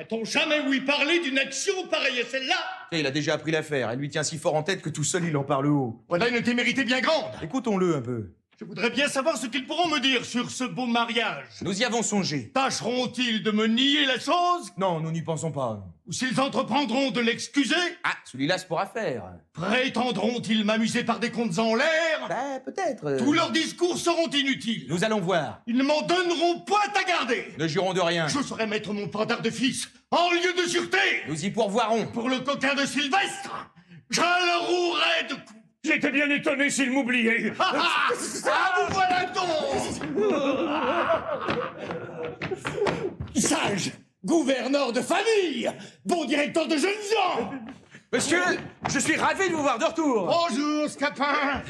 A-t-on jamais ouï parler d'une action pareille à celle-là? Et il a déjà appris l'affaire, elle lui tient si fort en tête que tout seul il en parle haut. Voilà une témérité bien grande. Écoutons-le un peu. Je voudrais bien savoir ce qu'ils pourront me dire sur ce beau mariage. Nous y avons songé. Tâcheront-ils de me nier la chose? Non, nous n'y pensons pas. Ou s'ils entreprendront de l'excuser? Ah, celui-là c'est pour affaire. Prétendront-ils m'amuser par des contes en l'air? Bah, peut-être. Tous leurs discours seront inutiles. Nous allons voir. Ils ne m'en donneront point à garder. Ne jurons de rien. Je saurai mettre mon pendard de fils en lieu de sûreté. Nous y pourvoirons. Pour le coquin de Sylvestre, je le rouerai de coups. J'étais bien étonné s'il m'oubliait. Ah, vous voilà donc. Sage, gouverneur de famille, bon directeur de jeunes gens. Monsieur, je suis ravi de vous voir de retour. Bonjour, Scapin.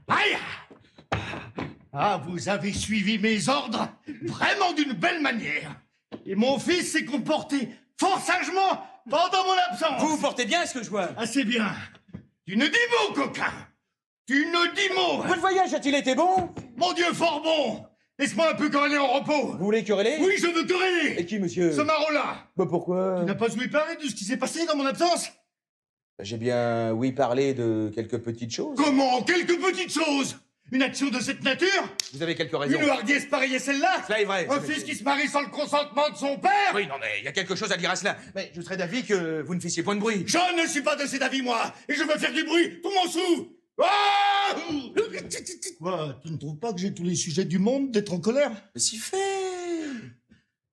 Aïe. Ah, vous avez suivi mes ordres vraiment d'une belle manière. Et mon fils s'est comporté fort sagement pendant mon absence. Vous vous portez bien, est-ce que je vois? Assez bien. Tu ne dis mot, coquin. Tu ne dis mot. Votre voyage a-t-il été bon? Mon Dieu, fort bon. Laisse-moi un peu quereller en repos. Vous voulez quereller? Oui, je veux quereller. Et qui, monsieur? Ce maraud-là. Bah pourquoi? Tu n'as pas ouï parler de ce qui s'est passé dans mon absence? J'ai bien, oui, parlé de quelques petites choses. Comment? Quelques petites choses. Une action de cette nature? Vous avez quelques raisons. Une hardiesse pareille à celle-là? Cela est vrai. Un fils qui se marie sans le consentement de son père? Oui, non, mais il y a quelque chose à dire à cela. Mais je serais d'avis que vous ne fissiez point de bruit. Je ne suis pas de cet avis, moi. Et je veux faire du bruit, tout mon sou. Ah! Quoi, tu ne trouves pas que j'ai tous les sujets du monde d'être en colère? Mais si fait.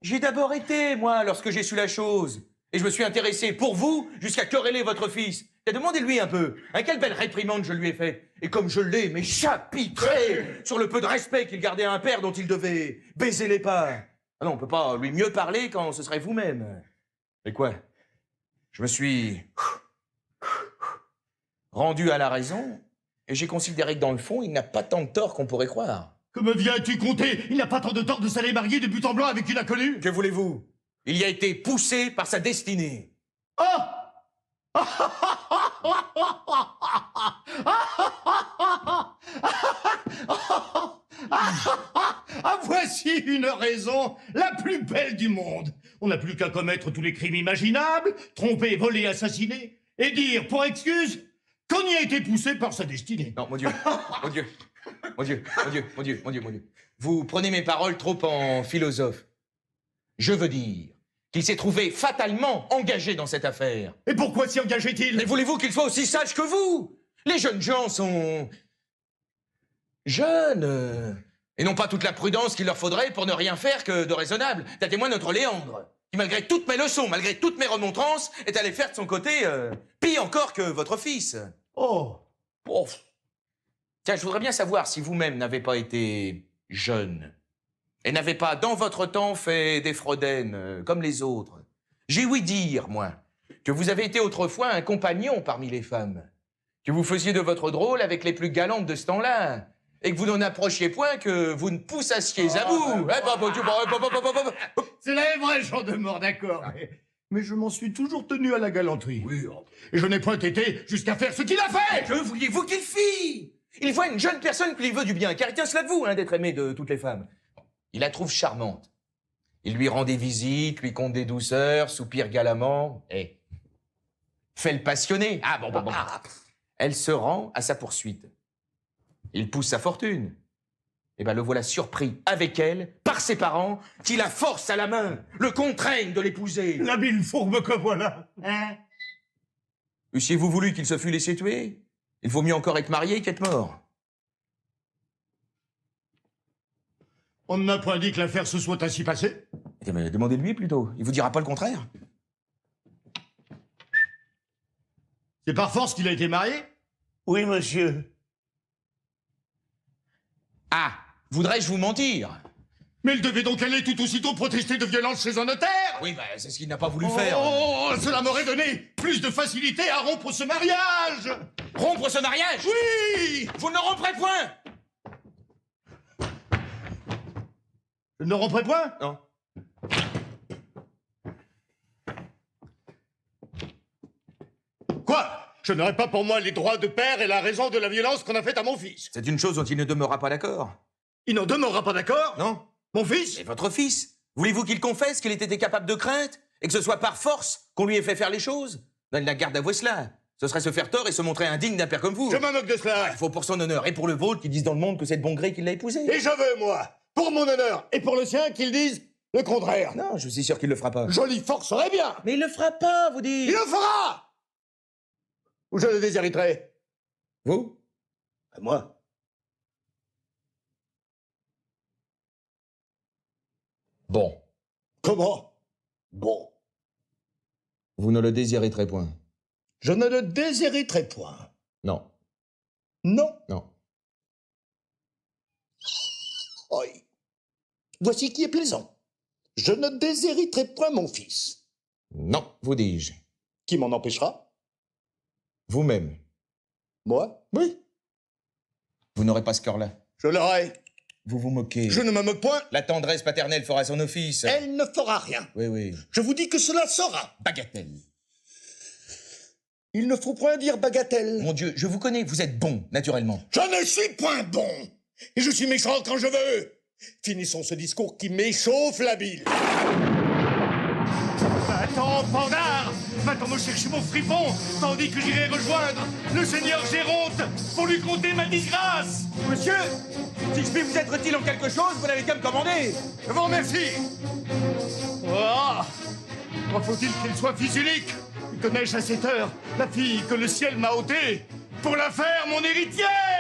J'ai d'abord été, moi, lorsque j'ai su la chose. Et je me suis intéressé pour vous jusqu'à quereller votre fils. Et demandez-lui un peu. Hein, quelle belle réprimande je lui ai fait. Et comme je l'ai, mais chapitré sur le peu de respect qu'il gardait à un père dont il devait baiser les pas. Ah non, on peut pas lui mieux parler quand ce serait vous-même. Et quoi? Je me suis rendu à la raison et j'ai considéré que dans le fond, il n'a pas tant de tort qu'on pourrait croire. Que me viens-tu compter? Il n'a pas tant de tort de s'aller marier de but en blanc avec une inconnue. Que voulez-vous? Il y a été poussé par sa destinée. Ah! Ah, voici une raison, la plus belle du monde. On n'a plus qu'à commettre tous les crimes imaginables, tromper, voler, assassiner, et dire, pour excuse, qu'on y a été poussé par sa destinée. Non, mon Dieu, mon Dieu, mon Dieu, mon Dieu, mon Dieu, mon Dieu, mon Dieu. Vous prenez mes paroles trop en philosophe. Je veux dire qu'il s'est trouvé fatalement engagé dans cette affaire. Et pourquoi s'y engageait-il? Mais voulez-vous qu'il soit aussi sage que vous? Les jeunes gens sont jeunes et n'ont pas toute la prudence qu'il leur faudrait pour ne rien faire que de raisonnable. T'as témoin notre Léandre, qui malgré toutes mes leçons, malgré toutes mes remontrances, est allé faire de son côté pire encore que votre fils. Oh! Oh. Tiens, je voudrais bien savoir si vous-même n'avez pas été jeune et n'avez pas, dans votre temps, fait des fraudaines comme les autres. J'ai ouï dire, moi, que vous avez été autrefois un compagnon parmi les femmes, que vous faisiez de votre drôle avec les plus galantes de ce temps-là, et que vous n'en approchiez point que vous ne poussassiez à bout. C'est la vraie genre de mort, d'accord. Mais je m'en suis toujours tenu à la galanterie. Oui. Et je n'ai point été jusqu'à faire ce qu'il a fait. Que vouliez-vous qu'il fît? Il voit une jeune personne qui lui veut du bien, car il tient cela de vous, d'être aimé de toutes les femmes. Il la trouve charmante. Il lui rend des visites, lui conte des douceurs, soupire galamment, et fait le passionné. Ah bon. Elle se rend à sa poursuite. Il pousse sa fortune. Et le voilà surpris avec elle, par ses parents, qui la forcent à la main, le contraignent de l'épouser. L'habile fourbe que voilà. Hein? Eussiez-vous voulu qu'il se fût laissé tuer? Il vaut mieux encore être marié qu'être mort. On ne m'a point dit que l'affaire se soit ainsi passée. Mais demandez-lui plutôt, il vous dira pas le contraire. C'est par force qu'il a été marié? Oui, monsieur. Ah, voudrais-je vous mentir? Mais il devait donc aller tout aussitôt protester de violence chez un notaire. Oui, c'est ce qu'il n'a pas voulu faire. Oh, cela m'aurait donné plus de facilité à rompre ce mariage. Rompre ce mariage? Oui! Vous ne romprez point! Je ne romprai point? Non. Quoi? Je n'aurai pas pour moi les droits de père et la raison de la violence qu'on a faite à mon fils. C'est une chose dont il ne demeurera pas d'accord. Il n'en demeurera pas d'accord? Non? Mon fils? Et votre fils? Voulez-vous qu'il confesse qu'il était capable de crainte? Et que ce soit par force qu'on lui ait fait faire les choses? Donne la garde à cela. Ce serait se faire tort et se montrer indigne d'un père comme vous. Je me moque de cela. Il faut pour son honneur et pour le vôtre qu'ils disent dans le monde que c'est de bon gré qu'il l'a épousé. Et je veux, moi, pour mon honneur et pour le sien, qu'ils disent le contraire. Non, je suis sûr qu'il le fera pas. Je l'y forcerai bien. Mais il le fera pas, vous dites. Il le fera! Ou je le déshériterai. Vous? Moi. Bon. Comment? Bon. Vous ne le déshériterez point. Je ne le déshériterai point. Non. Non. Non. Oi. Voici qui est plaisant. Je ne déshériterai point mon fils. Non, vous dis-je. Qui m'en empêchera? Vous-même. Moi? Oui. Vous n'aurez pas ce cœur-là. Je l'aurai. Vous vous moquez. Je ne me moque point. La tendresse paternelle fera son office. Elle ne fera rien. Oui, oui. Je vous dis que cela sera. Bagatelle. Il ne faut point dire bagatelle. Mon Dieu, je vous connais, vous êtes bon, naturellement. Je ne suis point bon. Et je suis méchant quand je veux. Finissons ce discours qui m'échauffe la bile. Attends, Pandare! Va-t'en me chercher mon fripon, tandis que j'irai rejoindre le seigneur Géronte pour lui conter ma disgrâce. Monsieur, si je puis vous être utile en quelque chose, vous n'avez qu'à me commander. Je vous remercie. Oh, quand faut-il qu'elle soit physique? Connais-je à cette heure la fille que le ciel m'a ôtée pour la faire mon héritière?